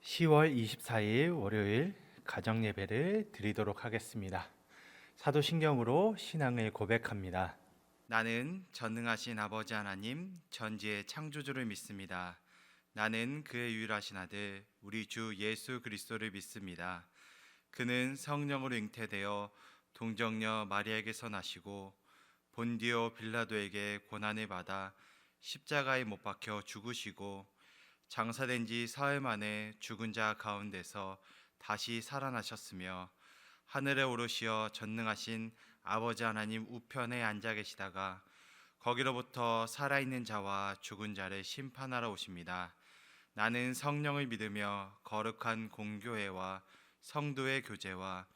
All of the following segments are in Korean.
10월 24일 월요일 가정 예배를 드리도록 하겠습니다. 사도신경으로 신앙을 고백합니다. 나는 전능하신 아버지 하나님 전지의 창조주를 믿습니다. 나는 그의 유일하신 아들 우리 주 예수 그리스도를 믿습니다. 그는 성령으로 잉태되어 동정녀 마리아에게서 나시고 본디오 빌라도에게 고난을 받아 십자가에 못 박혀 죽으시고 장사된 지 사흘 만에 죽은 자 가운데서 다시 살아나셨으며 하늘에 오르시어 전능하신 아버지 하나님 우편에 앉아 계시다가 거기로부터 살아있는 자와 죽은 자를 심판하러 오십니다. 나는 성령을 믿으며 거룩한 공교회와 성도의 교제와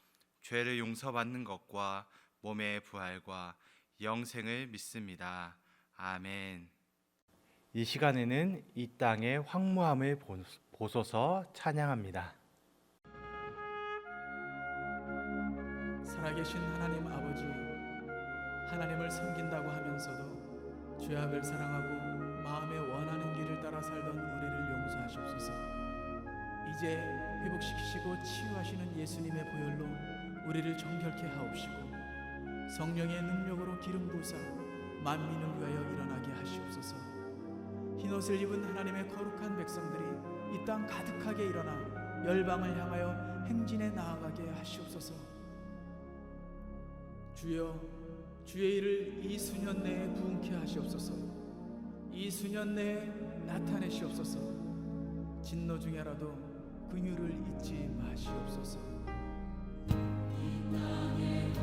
죄를 용서받는 것과 몸의 부활과 영생을 믿습니다. 아멘. 이 시간에는 이 땅의 황무함을 보소서 찬양합니다. 살아계신 하나님 아버지, 하나님을 섬긴다고 하면서도 죄악을 사랑하고 마음에 원하는 길을 따라 살던 우리를 용서하시옵소서. 이제 회복시키시고 치유하시는 예수님의 보혈로 우리를 정결케 하옵시고 성령의 능력으로 기름 부으사 만민을 위하여 일어나게 하시옵소서. 흰옷을 입은 하나님의 거룩한 백성들이 이 땅 가득하게 일어나 열방을 향하여 행진에 나아가게 하시옵소서. 주여, 주의 일을 이 수년 내에 부응케 하시옵소서. 이 수년 내에 나타내시옵소서. 진노 중에라도 긍휼을 잊지 마시옵소서. 이 땅에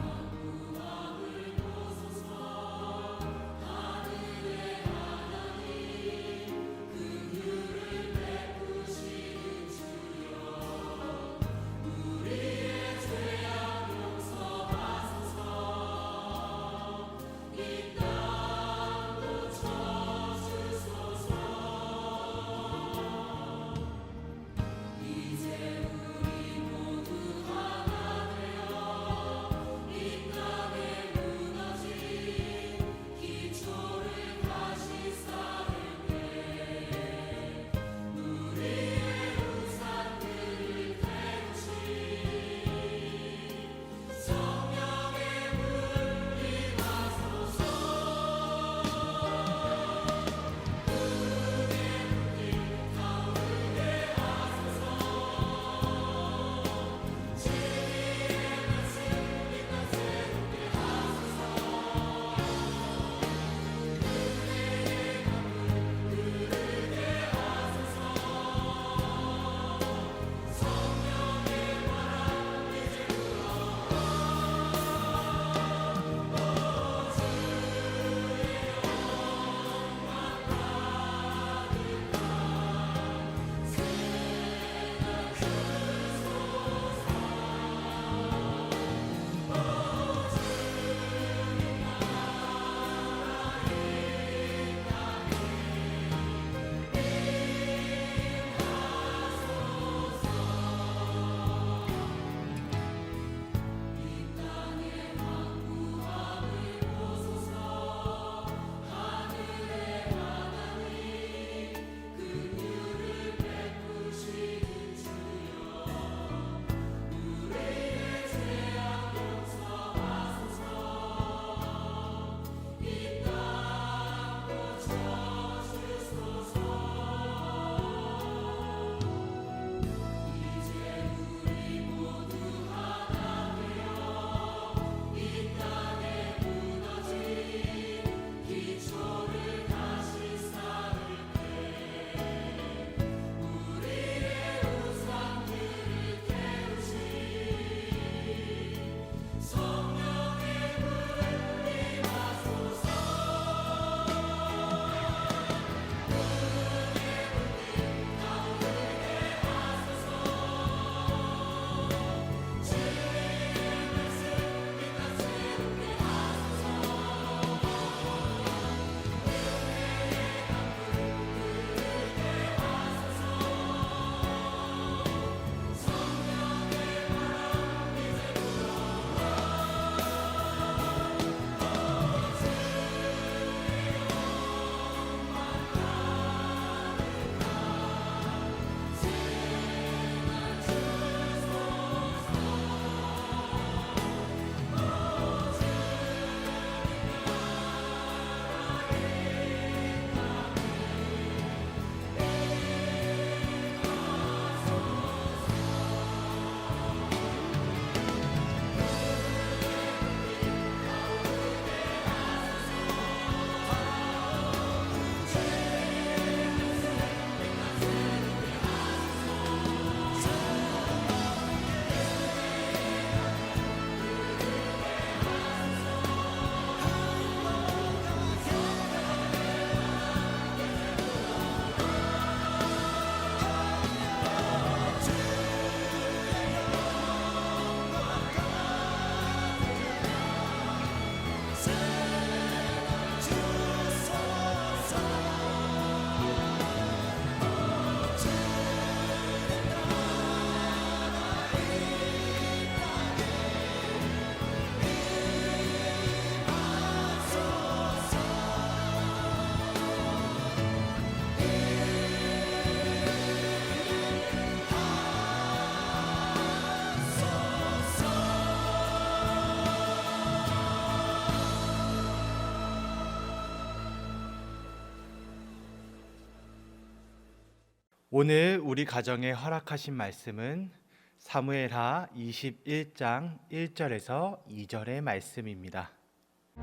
오늘 우리 가정에 허락하신 말씀은 사무엘하 21장 1절에서 2절의 말씀입니다.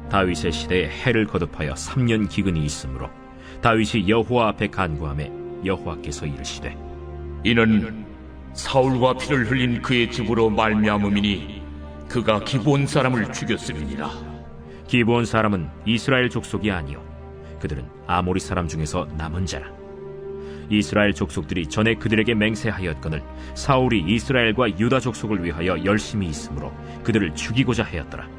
다윗의 시대에 해를 거듭하여 3년 기근이 있으므로 다윗이 여호와 앞에 간구하매 여호와께서 이르시되 이는 사울과 피를 흘린 그의 집으로 말미암음이니 그가 기브온 사람을 죽였음이니라. 기브온 사람은 이스라엘 족속이 아니요 그들은 아모리 사람 중에서 남은 자라. 이스라엘 족속들이 전에 그들에게 맹세하였거늘 사울이 이스라엘과 유다 족속을 위하여 열심히 있으므로 그들을 죽이고자 하였더라.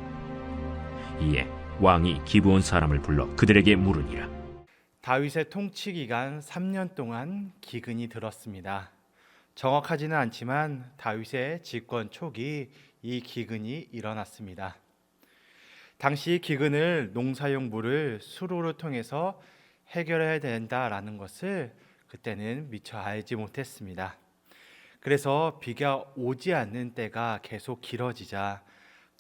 이에 왕이 기브온 사람을 불러 그들에게 물으니라. 다윗의 통치 기간 3년 동안 기근이 들었습니다. 정확하지는 않지만 다윗의 집권 초기 이 기근이 일어났습니다. 당시 기근을 농사용 물을 수로를 통해서 해결해야 된다라는 것을 그때는 미처 알지 못했습니다. 그래서 비가 오지 않는 때가 계속 길어지자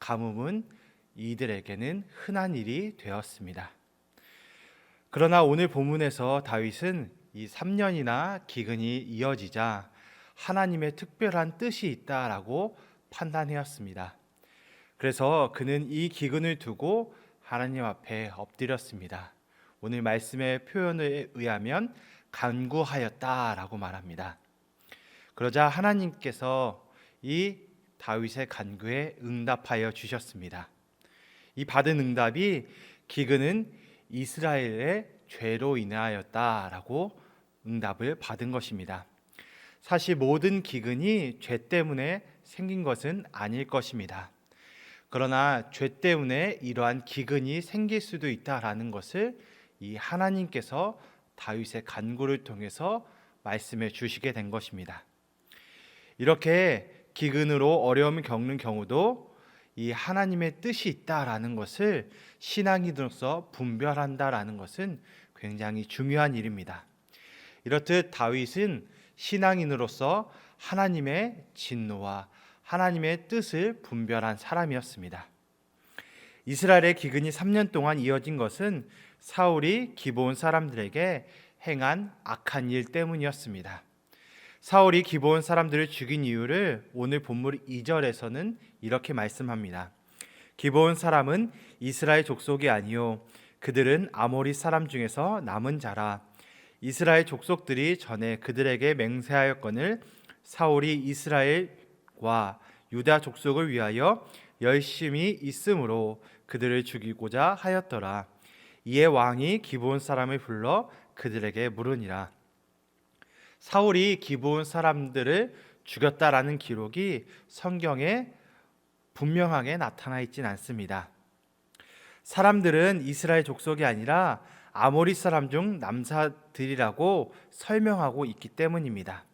가뭄은 이들에게는 흔한 일이 되었습니다. 그러나 오늘 본문에서 다윗은 이 3년이나 기근이 이어지자 하나님의 특별한 뜻이 있다라고 판단하였습니다. 그래서 그는 이 기근을 두고 하나님 앞에 엎드렸습니다. 오늘 말씀의 표현에 의하면 간구하였다라고 말합니다. 그러자 하나님께서 이 다윗의 간구에 응답하여 주셨습니다. 이 받은 응답이 기근은 이스라엘의 죄로 인하였다라고 응답을 받은 것입니다. 사실 모든 기근이 죄 때문에 생긴 것은 아닐 것입니다. 그러나 죄 때문에 이러한 기근이 생길 수도 있다라는 것을 이 하나님께서 다윗의 간구를 통해서 말씀해 주시게 된 것입니다. 이렇게 기근으로 어려움을 겪는 경우도 이 하나님의 뜻이 있다라는 것을 신앙인으로서 분별한다라는 것은 굉장히 중요한 일입니다. 이렇듯 다윗은 신앙인으로서 하나님의 진노와 하나님의 뜻을 분별한 사람이었습니다. 이스라엘의 기근이 3년 동안 이어진 것은 사울이 기브온 사람들에게 행한 악한 일 때문이었습니다. 사울이 기브온 사람들을 죽인 이유를 오늘 본문 2절에서는 이렇게 말씀합니다. 기브온 사람은 이스라엘 족속이 아니요 그들은 아모리 사람 중에서 남은 자라. 이스라엘 족속들이 전에 그들에게 맹세하였거늘 사울이 이스라엘과 유다 족속을 위하여 열심히 있으므로 그들을 죽이고자 하였더라. 이에 왕이 기브온 사람을 불러 그들에게 물으니라. 사울이 기브온 사람들을 죽였다라는 기록이 성경에 분명하게 나타나 있진 않습니다. 사람들은 이스라엘 족속이 아니라 아모리 사람 중 남사들이라고 설명하고 있기 때문입니다.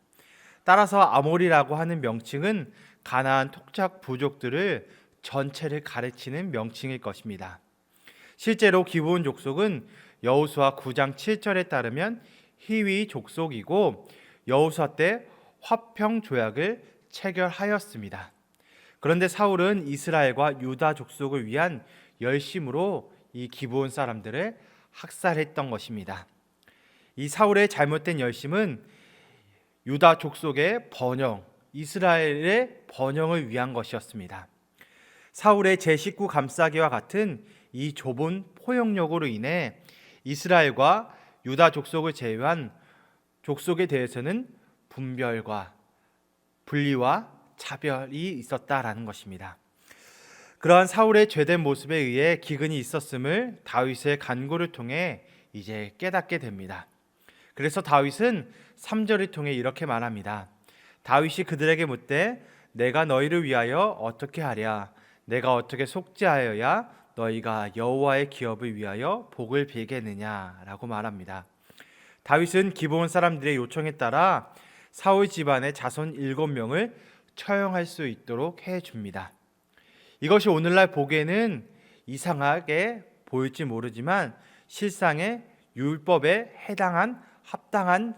따라서 아모리라고 하는 명칭은 가나안 토착 부족들을 전체를 가르치는 명칭일 것입니다. 실제로 기브온 족속은 여호수아 9장 7절에 따르면 히위 족속이고 여호수아 때 화평 조약을 체결하였습니다. 그런데 사울은 이스라엘과 유다 족속을 위한 열심으로 이 기브온 사람들을 학살했던 것입니다. 이 사울의 잘못된 열심은 유다 족속의 번영, 이스라엘의 번영을 위한 것이었습니다. 사울의 제19 감싸기와 같은 이 좁은 포용력으로 인해 이스라엘과 유다 족속을 제외한 족속에 대해서는 분별과 분리와 차별이 있었다라는 것입니다. 그러한 사울의 죄된 모습에 의해 기근이 있었음을 다윗의 간구를 통해 이제 깨닫게 됩니다. 그래서 다윗은 3절을 통해 이렇게 말합니다. 다윗이 그들에게 묻되 내가 너희를 위하여 어떻게 하랴? 내가 어떻게 속죄하여야 너희가 여호와의 기업을 위하여 복을 빌겠느냐라고 말합니다. 다윗은 기브온 사람들의 요청에 따라 사울 집안의 자손 7명을 처형할 수 있도록 해줍니다. 이것이 오늘날 보기에는 이상하게 보일지 모르지만 실상의 율법에 해당한 합당한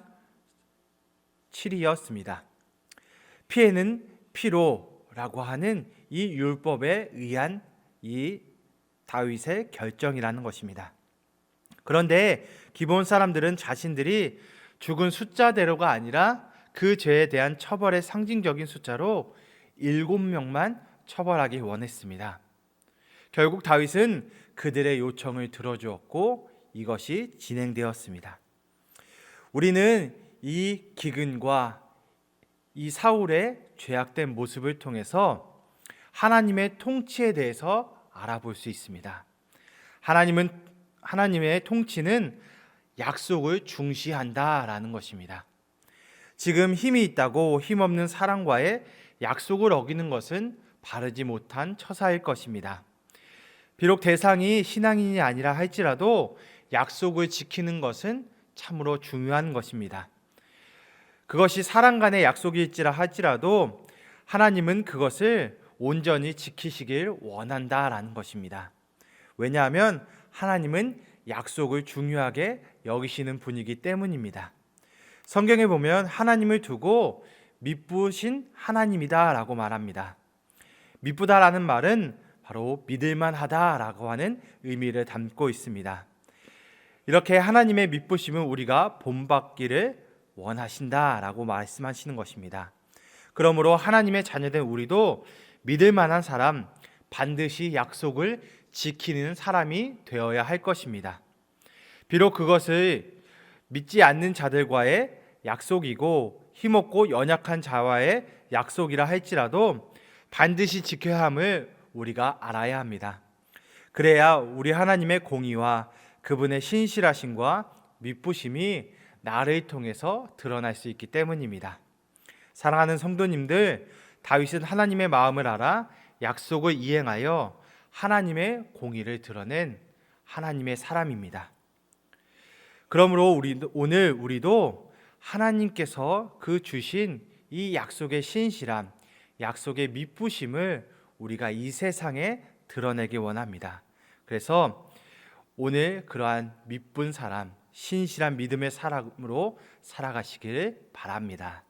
칠이었습니다. 피해는 피로라고 하는 이 율법에 의한 이 다윗의 결정이라는 것입니다. 그런데 기브온 사람들은 자신들이 죽은 숫자대로가 아니라 그 죄에 대한 처벌의 상징적인 숫자로 7명만 처벌하기 원했습니다. 결국 다윗은 그들의 요청을 들어주었고 이것이 진행되었습니다. 우리는 이 기근과 이 사울의 죄악된 모습을 통해서 하나님의 통치에 대해서 알아볼 수 있습니다. 하나님의 통치는 약속을 중시한다라는 것입니다. 지금 힘이 있다고 힘없는 사람과의 약속을 어기는 것은 바르지 못한 처사일 것입니다. 비록 대상이 신앙인이 아니라 할지라도 약속을 지키는 것은 참으로 중요한 것입니다. 그것이 사람 간의 약속일지라 할지라도 하나님은 그것을 온전히 지키시길 원한다라는 것입니다. 왜냐하면 하나님은 약속을 중요하게 여기시는 분이기 때문입니다. 성경에 보면 하나님을 두고 미쁘신 하나님이다라고 말합니다. 미쁘다라는 말은 바로 믿을만하다라고 하는 의미를 담고 있습니다. 이렇게 하나님의 미쁘심은 우리가 본받기를 원하신다라고 말씀하시는 것입니다. 그러므로 하나님의 자녀된 우리도 믿을 만한 사람, 반드시 약속을 지키는 사람이 되어야 할 것입니다. 비록 그것을 믿지 않는 자들과의 약속이고 힘없고 연약한 자와의 약속이라 할지라도 반드시 지켜야 함을 우리가 알아야 합니다. 그래야 우리 하나님의 공의와 그분의 신실하심과 미쁘심이 나를 통해서 드러날 수 있기 때문입니다. 사랑하는 성도님들, 다윗은 하나님의 마음을 알아 약속을 이행하여 하나님의 공의를 드러낸 하나님의 사람입니다. 그러므로 오늘 우리도 하나님께서 그 주신 이 약속의 신실함, 약속의 미쁘심을 우리가 이 세상에 드러내기 원합니다. 그래서 오늘 그러한 미쁜 사람, 신실한 믿음의 사람으로 살아가시길 바랍니다.